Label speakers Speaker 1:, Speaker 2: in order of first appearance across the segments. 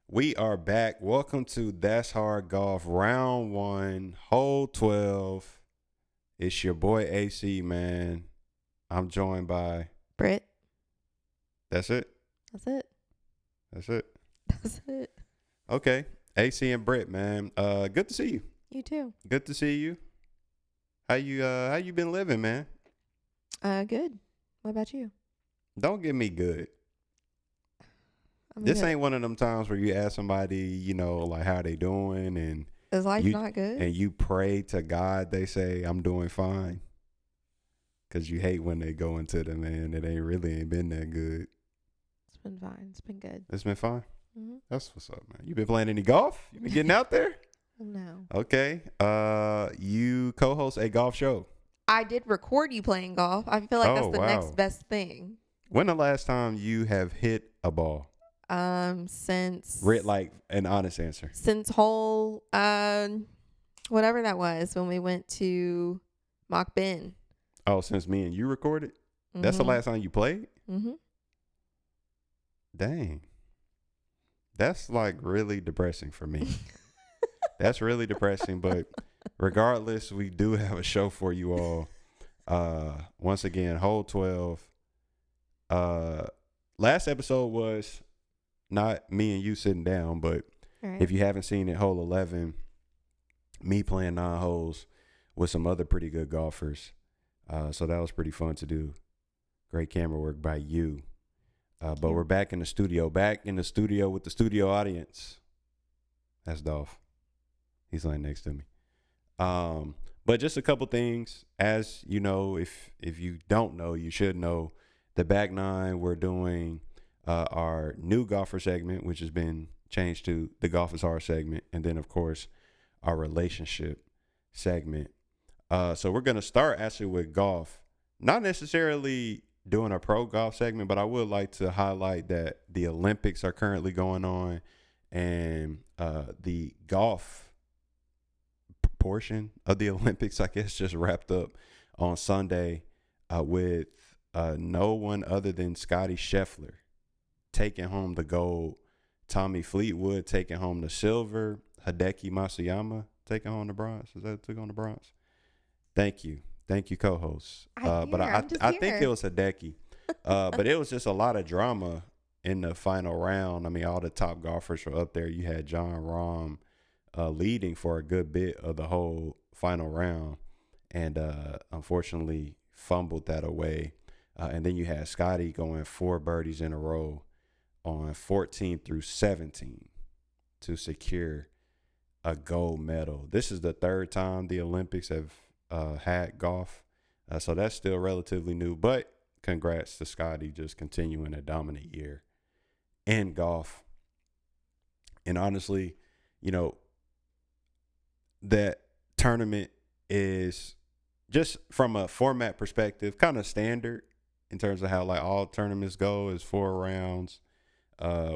Speaker 1: We are back. Welcome to That's Hard Golf, round one, hole 12. It's your boy AC, man. I'm joined by,
Speaker 2: Britt.
Speaker 1: that's it?
Speaker 2: That's it.
Speaker 1: That's it.
Speaker 2: That's it.
Speaker 1: Okay. AC and Britt, man. Good to see you.
Speaker 2: You too.
Speaker 1: Good to see you. How you been living, man?
Speaker 2: Good. What about you?
Speaker 1: Don't get me good.
Speaker 2: I mean,
Speaker 1: This ain't one of them times where you ask somebody, like how they doing and
Speaker 2: is life
Speaker 1: you
Speaker 2: not good?
Speaker 1: and you pray to God, they say, I'm doing fine. Cause you hate when they go into the man, it ain't been that good.
Speaker 2: It's been fine. It's been good.
Speaker 1: It's been fine.
Speaker 2: Mm-hmm.
Speaker 1: That's what's up, man. You been playing any golf? You been getting out there?
Speaker 2: No.
Speaker 1: Okay. You co-host a golf show.
Speaker 2: I did record you playing golf. I feel like that's
Speaker 1: Oh,
Speaker 2: the
Speaker 1: wow.
Speaker 2: next best thing.
Speaker 1: When the last time you have hit a ball?
Speaker 2: Since
Speaker 1: Like an honest answer.
Speaker 2: since hole whatever that was when we went to Mock Ben.
Speaker 1: Oh, since me and you recorded? That's the last time you played?
Speaker 2: Mm-hmm.
Speaker 1: Dang. That's like really depressing for me. That's really depressing, but regardless, we do have a show for you all. Once again, hole 12. Last episode was not me and you sitting down, but
Speaker 2: Right.
Speaker 1: if you haven't seen it, hole 11, me playing 9 holes with some other pretty good golfers. So that was pretty fun to do. Great camera work by you. But we're back in the studio with the studio audience. That's Dolph. He's laying next to me. But just a couple things. As you know, if you don't know, you should know. The back nine, we're doing our new golfer segment, which has been changed to the Golf is Hard segment, and then of course our relationship segment. So we're gonna start actually with golf. Not necessarily doing a pro golf segment, but I would like to highlight that the Olympics are currently going on, and the golf portion of the Olympics, I guess, just wrapped up on Sunday with no one other than Scotty Scheffler taking home the gold, Tommy Fleetwood taking home the silver, Hideki Matsuyama taking home the bronze. Is that who took on the bronze? Thank you, co-host. But I think it was Hideki. But it was just a lot of drama in the final round. I mean, all the top golfers were up there. You had John Rahm leading for a good bit of the whole final round, and unfortunately fumbled that away. And then you had Scotty going 4 birdies in a row on 14 through 17 to secure a gold medal. This is the third time the Olympics have had golf, so that's still relatively new. But congrats to Scotty, just continuing a dominant year in golf. And honestly, that tournament is, just from a format perspective, kind of standard in terms of how like all tournaments go, is 4 rounds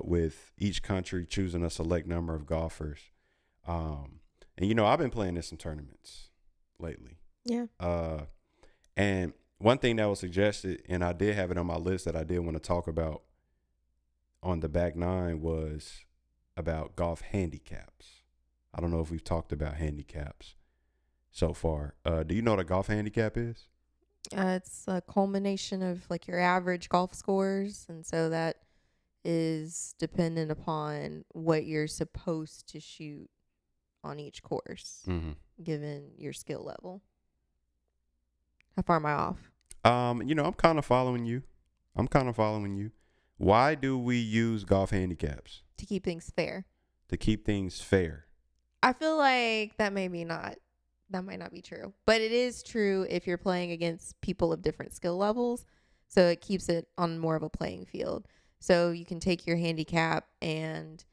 Speaker 1: with each country choosing a select number of golfers. And I've been playing in some tournaments lately.
Speaker 2: Yeah.
Speaker 1: And one thing that was suggested, and I did have it on my list that I did want to talk about on the back nine, was about golf handicaps. I don't know if we've talked about handicaps so far. Do you know what a golf handicap is?
Speaker 2: It's a culmination of like your average golf scores, and so that is dependent upon what you're supposed to shoot on each course, given your skill level. How far am I off?
Speaker 1: I'm kind of following you. Why do we use golf handicaps?
Speaker 2: To keep things fair.
Speaker 1: To keep things fair.
Speaker 2: I feel like that might not be true, but it is true if you're playing against people of different skill levels. So it keeps it on more of a playing field. So you can take your handicap, and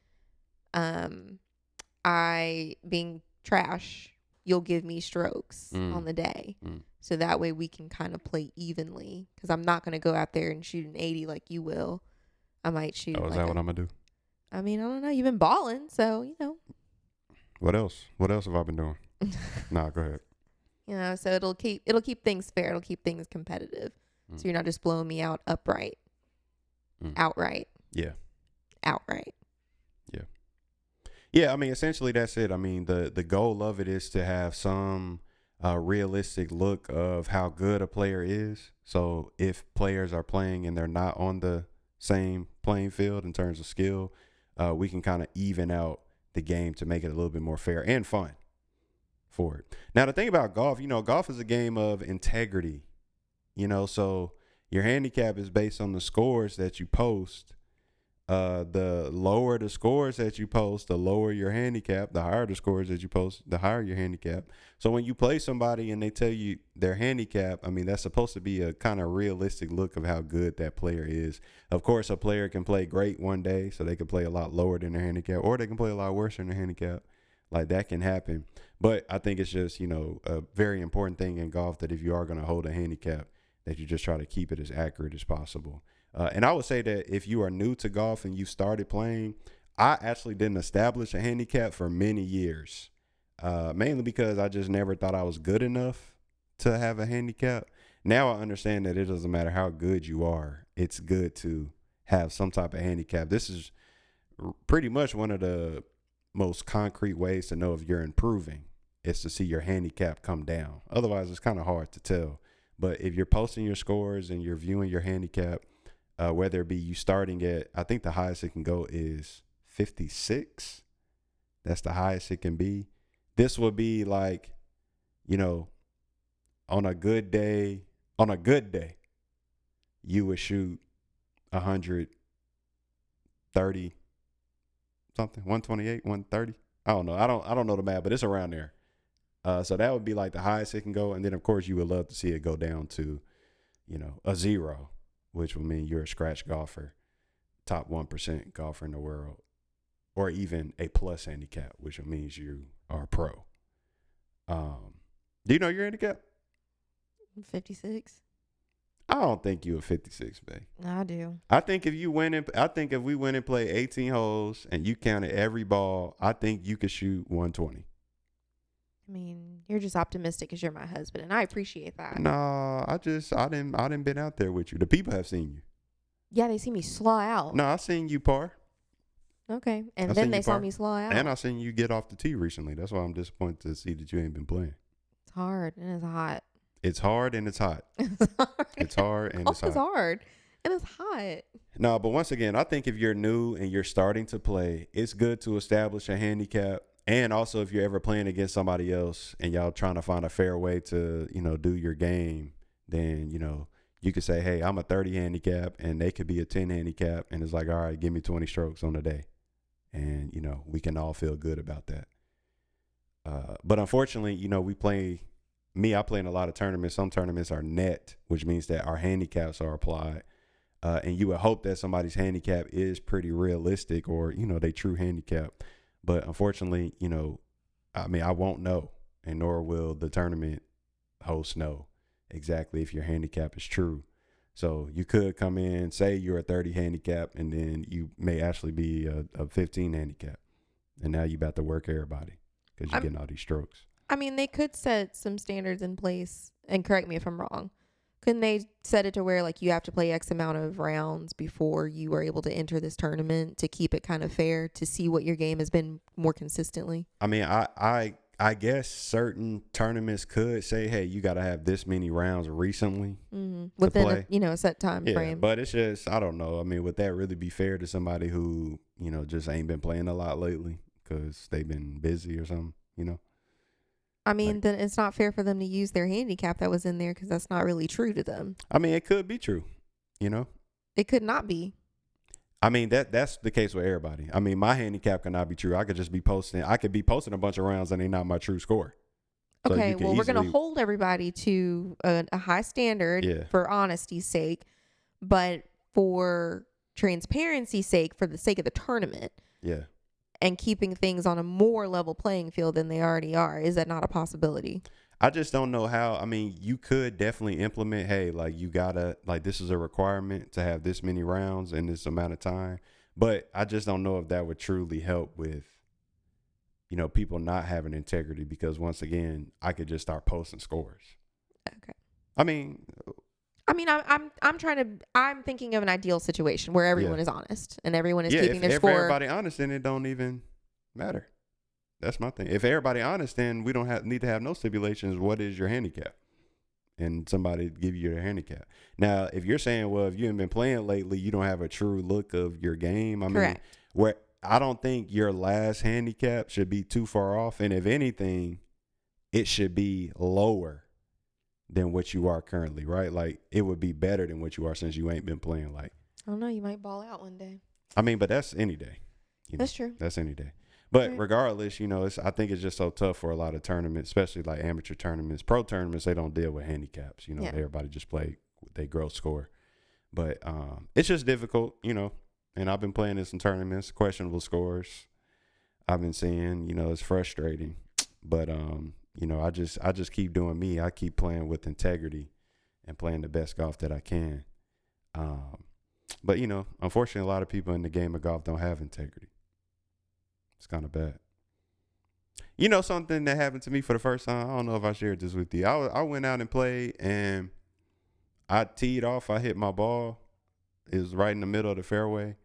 Speaker 2: I being trash, you'll give me strokes on the day. So that way we can kind of play evenly, because I'm not going to go out there and shoot an 80 like you will. I might shoot.
Speaker 1: Oh, is that what I'm going to do?
Speaker 2: I mean, I don't know. You've been balling, so,
Speaker 1: What else? What else have I been doing? Nah, go ahead.
Speaker 2: So it'll keep things fair. It'll keep things competitive. So you're not just blowing me out outright.
Speaker 1: Yeah.
Speaker 2: Outright.
Speaker 1: Yeah. Yeah, I mean, essentially that's it. I mean, the goal of it is to have some realistic look of how good a player is. So if players are playing and they're not on the same playing field in terms of skill, we can kind of even out the game to make it a little bit more fair and fun for it. Now, the thing about golf, golf is a game of integrity, so your handicap is based on the scores that you post. The lower the scores that you post, the lower your handicap. The higher the scores that you post, the higher your handicap. So when you play somebody and they tell you their handicap, I mean, that's supposed to be a kind of realistic look of how good that player is. Of course, a player can play great one day, so they can play a lot lower than their handicap, or they can play a lot worse than their handicap. Like, that can happen. But I think it's just, a very important thing in golf that if you are going to hold a handicap, that you just try to keep it as accurate as possible. And I would say that if you are new to golf and you started playing, I actually didn't establish a handicap for many years, mainly because I just never thought I was good enough to have a handicap. Now I understand that it doesn't matter how good you are. It's good to have some type of handicap. This is pretty much one of the most concrete ways to know if you're improving is to see your handicap come down. Otherwise, it's kind of hard to tell. But if you're posting your scores and you're viewing your handicap, whether it be you starting at, I think the highest it can go is 56. That's the highest it can be. This would be like, on a good day, you would shoot 130 something, 128, 130. I don't know. I don't know the math, but it's around there. So that would be like the highest it can go. And then of course you would love to see it go down to, a 0, which would mean you're a scratch golfer, top 1% golfer in the world, or even a plus handicap, which means you are a pro. Do you know your handicap?
Speaker 2: 56.
Speaker 1: I don't think you a 56, babe.
Speaker 2: I do.
Speaker 1: I think if we went and played 18 holes and you counted every ball, I think you could shoot 120.
Speaker 2: I mean, you're just optimistic because you're my husband, and I appreciate that.
Speaker 1: Nah, I didn't been out there with you. The people have seen you.
Speaker 2: Yeah, they see me slaw out.
Speaker 1: No, I seen you par.
Speaker 2: Okay, and then they saw me slaw out.
Speaker 1: And I seen you get off the tee recently. That's why I'm disappointed to see that you ain't been playing.
Speaker 2: It's hard and it's hot.
Speaker 1: It's hard and it's hot. It's hard and it's hot.
Speaker 2: It's hard and it's hot.
Speaker 1: No, but once again, I think if you're new and you're starting to play, it's good to establish a handicap. And also, if you're ever playing against somebody else and y'all trying to find a fair way to, do your game, then, you could say, hey, I'm a 30 handicap and they could be a 10 handicap. And it's like, all right, give me 20 strokes on the day. And, we can all feel good about that. But unfortunately, I play in a lot of tournaments. Some tournaments are net, which means that our handicaps are applied. And you would hope that somebody's handicap is pretty realistic or, they true handicap. But unfortunately, I won't know, and nor will the tournament host know exactly if your handicap is true. So you could come in, say you're a 30 handicap, and then you may actually be a 15 handicap. And now you about to work everybody because you're getting all these strokes.
Speaker 2: I mean, they could set some standards in place, and correct me if I'm wrong. Couldn't they set it to where like you have to play X amount of rounds before you are able to enter this tournament to keep it kind of fair to see what your game has been more consistently?
Speaker 1: I mean, I guess certain tournaments could say, hey, you got to have this many rounds recently
Speaker 2: within a set time frame.
Speaker 1: But it's just, I don't know. I mean, would that really be fair to somebody who, just ain't been playing a lot lately because they've been busy or something,
Speaker 2: I mean, then it's not fair for them to use their handicap that was in there because that's not really true to them.
Speaker 1: I mean, it could be true,
Speaker 2: It could not be.
Speaker 1: I mean, that's the case with everybody. I mean, my handicap cannot be true. I could be posting a bunch of rounds and they not my true score.
Speaker 2: So okay, well, we're going to hold everybody to a high standard for honesty's sake, but for transparency's sake, for the sake of the tournament.
Speaker 1: Yeah.
Speaker 2: And keeping things on a more level playing field than they already are. Is that not a possibility?
Speaker 1: I just don't know how. I mean, you could definitely implement, hey, like you gotta, like this is a requirement to have this many rounds in this amount of time. But I just don't know if that would truly help with, people not having integrity because once again, I could just start posting scores.
Speaker 2: Okay. I'm thinking of an ideal situation where everyone is honest and everyone is keeping their score.
Speaker 1: If everybody honest, then it don't even matter. That's my thing. If everybody honest, then we don't need to have no stipulations. What is your handicap? And somebody give you your handicap. Now, if you're saying, well, if you haven't been playing lately, you don't have a true look of your game. I
Speaker 2: Correct.
Speaker 1: mean, where I don't think your last handicap should be too far off. And if anything, it should be lower than what you are currently, right? Like, it would be better than what you are since you ain't been playing. Like,
Speaker 2: I don't know. You might ball out one day.
Speaker 1: I mean, but that's any day.
Speaker 2: That's true.
Speaker 1: That's any day. But
Speaker 2: Right.
Speaker 1: regardless, I think it's just so tough for a lot of tournaments, especially like amateur tournaments. Pro tournaments, they don't deal with handicaps.
Speaker 2: Yeah.
Speaker 1: Everybody just play they gross score. But it's just difficult, and I've been playing in some tournaments, questionable scores I've been seeing, it's frustrating. But I just keep doing me. I keep playing with integrity and playing the best golf that I can. But unfortunately, a lot of people in the game of golf don't have integrity. It's kind of bad. Something that happened to me for the first time. I don't know if I shared this with you. I went out and played, and I teed off. I hit my ball. It was right in the middle of the fairway.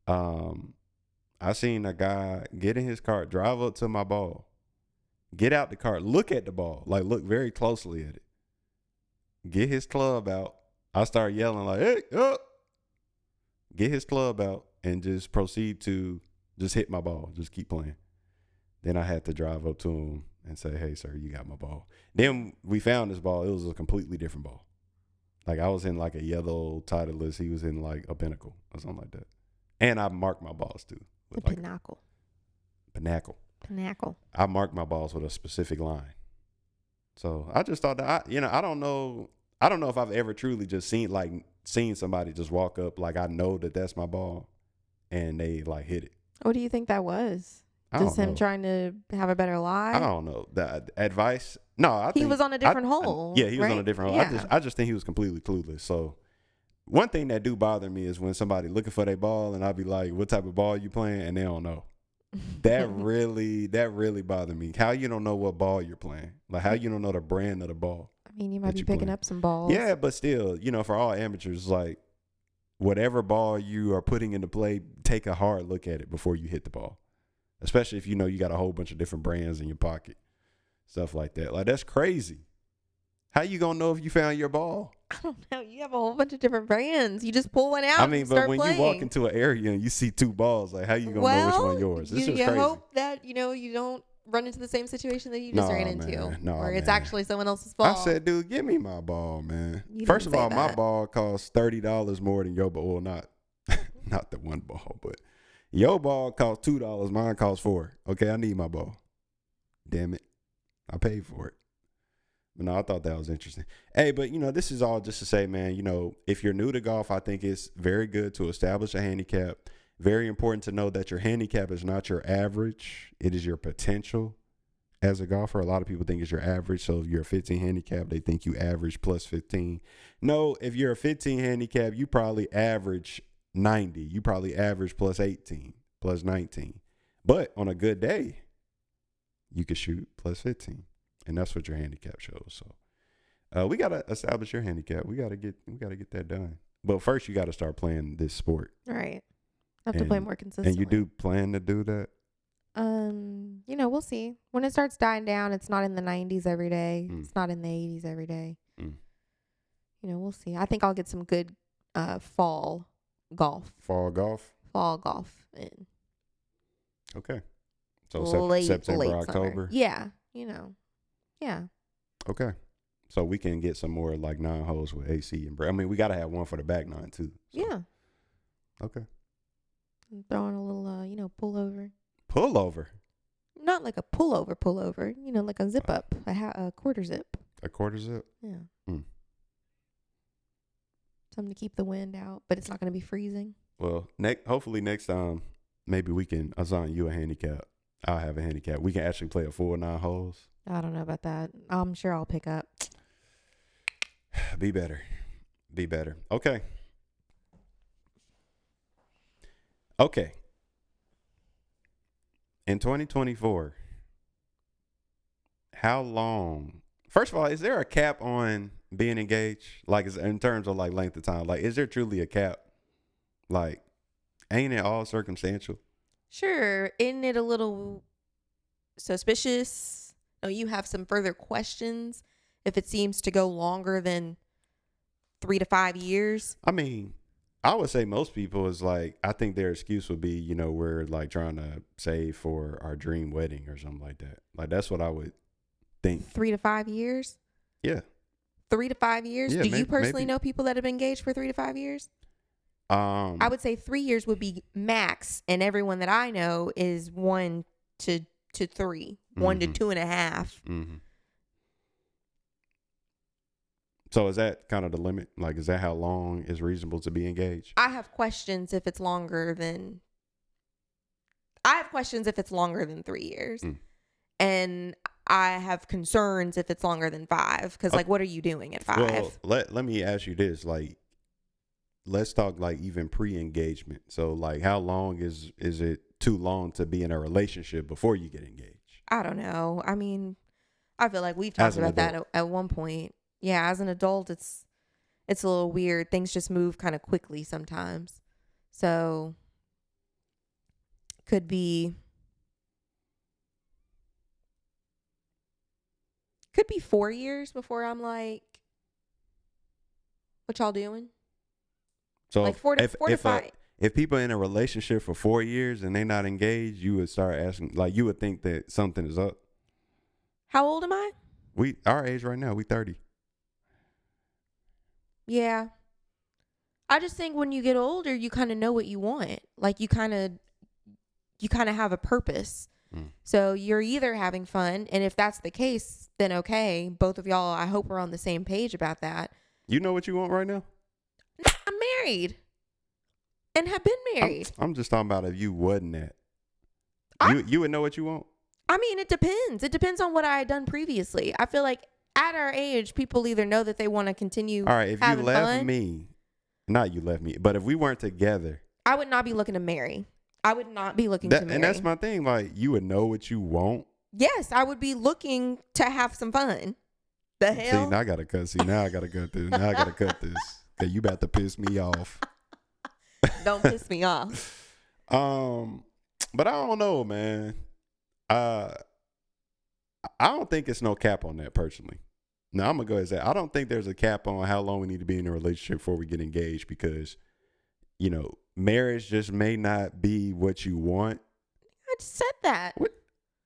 Speaker 1: I seen a guy get in his cart, drive up to my ball, get out the cart, look at the ball, like look very closely at it, get his club out. I start yelling like, "Hey, up!" Get his club out and just proceed to just hit my ball, just keep playing. Then I had to drive up to him and say, "Hey, sir, you got my ball." Then we found this ball. It was a completely different ball. Like I was in like a yellow Titleist. He was in like a Pinnacle or something like that. And I marked my balls too.
Speaker 2: The
Speaker 1: Like
Speaker 2: pinnacle.
Speaker 1: Pinnacle. I marked my balls with a specific line. So I just thought that I don't know if I've ever truly just seen somebody just walk up like I know that that's my ball and they like hit it.
Speaker 2: What do you think that was? Just him trying to have a better lie?
Speaker 1: I don't know. The advice? No, I think
Speaker 2: he was on a different hole.
Speaker 1: Yeah, he was
Speaker 2: right?
Speaker 1: on a different hole.
Speaker 2: Yeah.
Speaker 1: I just think he was completely clueless. So one thing that do bother me is when somebody looking for their ball and I'll be like, "What type of ball you playing?" and they don't know. That really bothered me. How you don't know what ball you're playing? Like how you don't know the brand of the ball?
Speaker 2: I mean, you might be picking up some balls.
Speaker 1: Yeah, but still, for all amateurs, like whatever ball you are putting into play, take a hard look at it before you hit the ball. Especially if you got a whole bunch of different brands in your pocket. Stuff like that. Like that's crazy. How you gonna know if you found your ball?
Speaker 2: I don't know. You have a whole bunch of different brands. You just pull one out.
Speaker 1: I mean,
Speaker 2: and
Speaker 1: but
Speaker 2: start
Speaker 1: when
Speaker 2: playing.
Speaker 1: you walk into an area and you see two balls, like how you gonna know which one yours? It's just
Speaker 2: you
Speaker 1: crazy.
Speaker 2: hope that you don't run into the same situation that you just ran into, where it's
Speaker 1: man.
Speaker 2: actually someone else's ball.
Speaker 1: I said, dude, give me my ball, man.
Speaker 2: You
Speaker 1: First
Speaker 2: didn't
Speaker 1: of
Speaker 2: say
Speaker 1: all, my
Speaker 2: that.
Speaker 1: ball costs $30 more than your ball. Well, not the one ball, but your ball costs $2. Mine costs $4. Okay, I need my ball. Damn it, I paid for it. But no, I thought that was interesting. Hey, but this is all just to say, man, if you're new to golf, I think it's very good to establish a handicap. Very important to know that your handicap is not your average. It is your potential as a golfer. A lot of people think it's your average. So if you're a 15 handicap, they think you average plus 15. No, if you're a 15 handicap, you probably average 90. You probably average plus 18, plus 19. But on a good day, you could shoot plus 15. And that's what your handicap shows. So we gotta establish your handicap. We gotta get that done. But first, you gotta start playing this sport.
Speaker 2: Right. I have to play more consistently.
Speaker 1: And you do plan to do that?
Speaker 2: We'll see. When it starts dying down, it's not in the 90s every day. It's not in the 80s every day. We'll see. I think I'll get some good fall golf.
Speaker 1: Fall golf
Speaker 2: in.
Speaker 1: Okay. So
Speaker 2: late
Speaker 1: September, October.
Speaker 2: Summer. Yeah. Yeah.
Speaker 1: Okay. So we can get some more like 9 holes with AC and I mean, we gotta have one for the back 9 too. So.
Speaker 2: Yeah.
Speaker 1: Okay.
Speaker 2: And throw in a little, pullover.
Speaker 1: Pullover.
Speaker 2: Not like a pullover, like a zip up, a quarter zip.
Speaker 1: A quarter zip.
Speaker 2: Yeah. Something to keep the wind out, but it's not going to be freezing.
Speaker 1: Well, hopefully next time, maybe we can assign you a handicap. I'll have a handicap. We can actually play a full 9 holes.
Speaker 2: I don't know about that. I'm sure I'll pick up.
Speaker 1: Be better. Okay. In 2024, how long? First of all, is there a cap on being engaged? Like, in terms of like length of time? Like, is there truly a cap? Like, ain't it all circumstantial?
Speaker 2: Sure. Isn't it a little suspicious? No, you have some further questions if it seems to go longer than 3 to 5 years.
Speaker 1: I mean, I would say most people is like, I think their excuse would be, we're like trying to save for our dream wedding or something like that. Like, that's what I would think.
Speaker 2: 3 to 5 years?
Speaker 1: Yeah.
Speaker 2: 3 to 5 years?
Speaker 1: Yeah,
Speaker 2: Do you personally
Speaker 1: maybe.
Speaker 2: know people that have been engaged for 3 to 5 years? I would say 3 years would be max, and everyone that I know is 1 to 3, 1 to 2.5.
Speaker 1: Mm-hmm. So is that kind of the limit? Like, is that how long is reasonable to be engaged?
Speaker 2: I have questions if it's longer than. I have questions if it's longer than 3 years, and I have concerns if it's longer than 5. Because, like, what are you doing at 5?
Speaker 1: Well, let me ask you this. Like, let's talk like even pre-engagement. So, like, how long is it too long to be in a relationship before you get engaged?
Speaker 2: I don't know. I mean, I feel like we've
Speaker 1: As
Speaker 2: talked
Speaker 1: an
Speaker 2: about that
Speaker 1: adult.
Speaker 2: at one point. Yeah, as an adult, it's a little weird. Things just move kind of quickly sometimes. So could be 4 years before I'm like, what y'all doing?
Speaker 1: So
Speaker 2: Like four to five.
Speaker 1: if people in a relationship for 4 years and they not engaged, you would start asking, like, you would think that something is up.
Speaker 2: How old am I?
Speaker 1: We our age right now, we 30.
Speaker 2: Yeah. I just think when you get older, you kind of know what you want. Like you kind of have a purpose. So you're either having fun, and if that's the case, then okay. Both of y'all, I hope we're on the same page about that.
Speaker 1: You know what you want right now?
Speaker 2: I'm married and have been married.
Speaker 1: I'm just talking about if you wasn't that.
Speaker 2: I-
Speaker 1: You would know what you want?
Speaker 2: I mean, it depends. It depends on what I had done previously. I feel like at our age, people either know that they want to continue
Speaker 1: All right, if you
Speaker 2: having
Speaker 1: left
Speaker 2: fun.
Speaker 1: me, not you left me, but if we weren't together,
Speaker 2: I would not be looking to marry. I would not be looking to marry.
Speaker 1: and that's my thing. Like, you would know what you want.
Speaker 2: Yes, I would be looking to have some fun. The hell?
Speaker 1: See, now I gotta cut. Now I gotta cut this. Now I gotta cut this. Cause you about to piss me off.
Speaker 2: Don't piss me off.
Speaker 1: But I don't know, man. I don't think it's no cap on that personally. Now I'm gonna go ahead and say I don't think there's a cap on how long we need to be in a relationship before we get engaged because, marriage just may not be what you want.
Speaker 2: I just said that.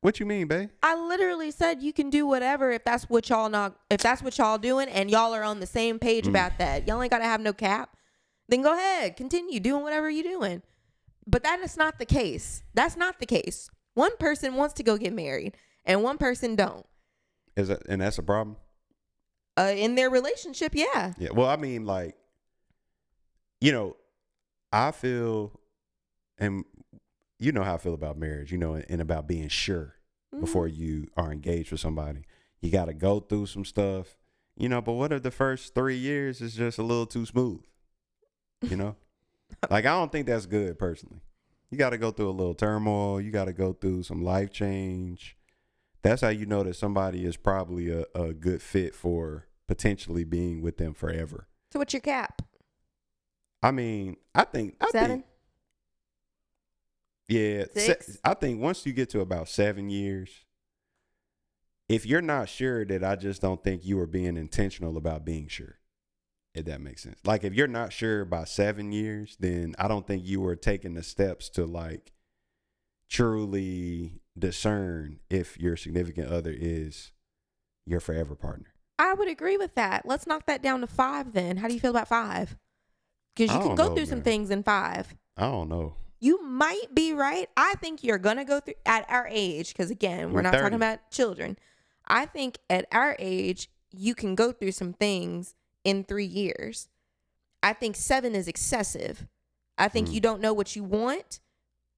Speaker 1: What you mean, babe?
Speaker 2: I literally said you can do whatever if that's what y'all doing and y'all are on the same page about that. Y'all ain't gotta have no cap. Then go ahead, continue doing whatever you're doing. But that is not the case. That's not the case. One person wants to go get married and one person don't.
Speaker 1: And that's a problem?
Speaker 2: In their relationship, yeah.
Speaker 1: Yeah. Well, I mean, like, I feel, and you know how I feel about marriage, and about being sure before you are engaged with somebody. You got to go through some stuff, but what if the first 3 years is just a little too smooth? Like, I don't think that's good personally. You got to go through a little turmoil. You got to go through some life change. That's how you know that somebody is probably a good fit for potentially being with them forever.
Speaker 2: So what's your cap?
Speaker 1: I mean, I think
Speaker 2: 7?
Speaker 1: Yeah,
Speaker 2: 6?
Speaker 1: I think once you get to about 7 years, if you're not sure, that I just don't think you are being intentional about being sure. If that makes sense. Like, if you're not sure by 7 years, then I don't think you were taking the steps to, like, truly discern if your significant other is your forever partner.
Speaker 2: I would agree with that. Let's knock that down to 5 then. How do you feel about 5? Because you can go through some things in 5.
Speaker 1: I don't know.
Speaker 2: You might be right. I think you're going to go through at our age, because again, we're not
Speaker 1: 30.
Speaker 2: talking about children. I think at our age, you can go through some things in 3 years. I think 7 is excessive. I think you don't know what you want,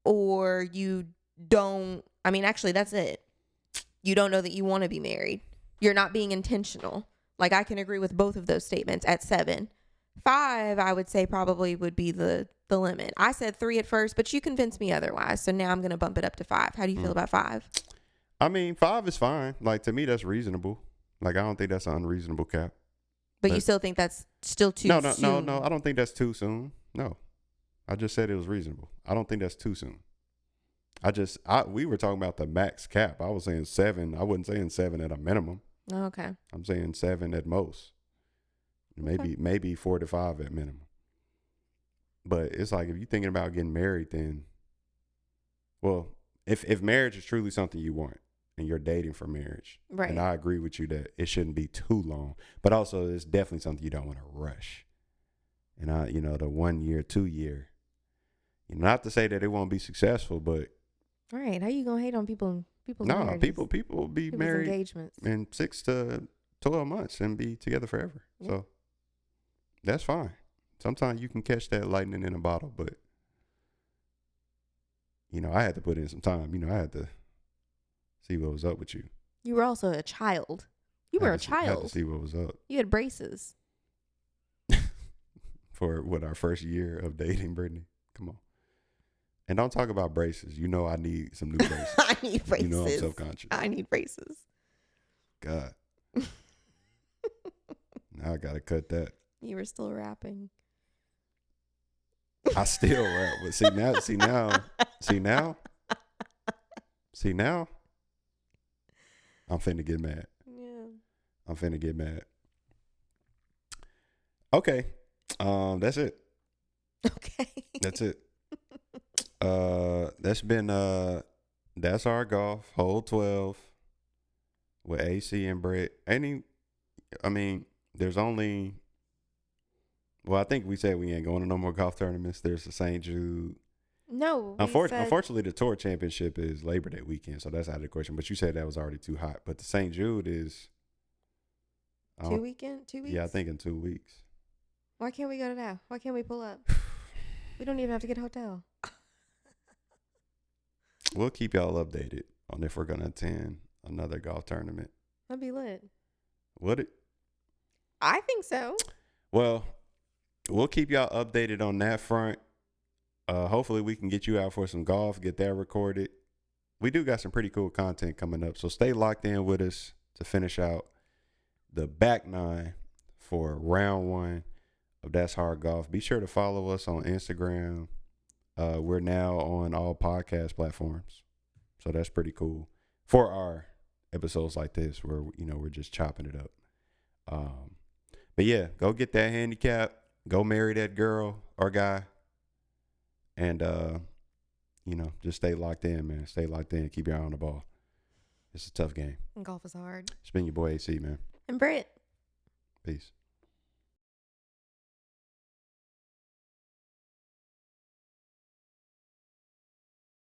Speaker 2: or you don't. I mean, actually, that's it. You don't know that you want to be married. You're not being intentional. Like, I can agree with both of those statements at 7. 5, I would say probably would be the limit. I said 3 at first, but you convinced me otherwise. So now I'm going to bump it up to 5. How do you feel about 5?
Speaker 1: I mean, 5 is fine. Like, to me, that's reasonable. Like, I don't think that's an unreasonable cap.
Speaker 2: But you still think that's still too soon?
Speaker 1: No. I don't think that's too soon. No. I just said it was reasonable. I don't think that's too soon. We were talking about the max cap. I was saying 7. I wasn't saying 7 at a minimum.
Speaker 2: Oh, okay.
Speaker 1: I'm saying 7 at most. Maybe 4 to 5 at minimum. But it's like, if you're thinking about getting married, then, well, if marriage is truly something you want and you're dating for marriage,
Speaker 2: Right.
Speaker 1: and I agree with you that it shouldn't be too long, but also it's definitely something you don't want to rush. And the 1 year, 2 year, not to say that it won't be successful, but
Speaker 2: Right. How you gonna hate on people's
Speaker 1: no,
Speaker 2: marriages,
Speaker 1: people will be
Speaker 2: people's
Speaker 1: married
Speaker 2: engagements?
Speaker 1: in 6 to 12 months and be together forever.
Speaker 2: Yeah.
Speaker 1: So that's fine. Sometimes you can catch that lightning in a bottle, but I had to put in some time. I had to see what was up with you.
Speaker 2: You were also a child. You were a
Speaker 1: I had
Speaker 2: child.
Speaker 1: to see what was up
Speaker 2: You had braces.
Speaker 1: for our first year of dating, Brittany. Come on. And don't talk about braces. I need some new braces.
Speaker 2: I need braces.
Speaker 1: I'm self-conscious.
Speaker 2: I need braces.
Speaker 1: God. Now I got to cut that.
Speaker 2: You were still rapping.
Speaker 1: I still rap. But see now, I'm finna get mad.
Speaker 2: Yeah.
Speaker 1: I'm finna get mad. Okay. That's it.
Speaker 2: Okay.
Speaker 1: That's it. That's been That's Our Golf, hole 12 with AC and Brett. There's only, well, I think we said we ain't going to no more golf tournaments. There's the St. Jude.
Speaker 2: No.
Speaker 1: Unfortunately, the tour championship is Labor Day weekend, so that's out of the question. But you said that was already too hot. But the St. Jude is
Speaker 2: 2 weeks?
Speaker 1: Yeah, I think in 2 weeks.
Speaker 2: Why can't we go to that? Why can't we pull up? We don't even have to get a hotel.
Speaker 1: We'll keep y'all updated on if we're going to attend another golf tournament.
Speaker 2: That'd be lit.
Speaker 1: Would it?
Speaker 2: I think so.
Speaker 1: Well, we'll keep y'all updated on that front. Hopefully we can get you out for some golf, get that recorded. We do got some pretty cool content coming up, so stay locked in with us to finish out the back nine for round 1 of That's Hard Golf. Be sure to follow us on Instagram. We're now on all podcast platforms, so that's pretty cool for our episodes like this where we're just chopping it up. But yeah, go get that handicap, go marry that girl or guy, and just stay locked in, man. Stay locked in, keep your eye on the ball. It's a tough game.
Speaker 2: And golf is hard.
Speaker 1: It's been your boy AC, man.
Speaker 2: And Britt.
Speaker 1: Peace.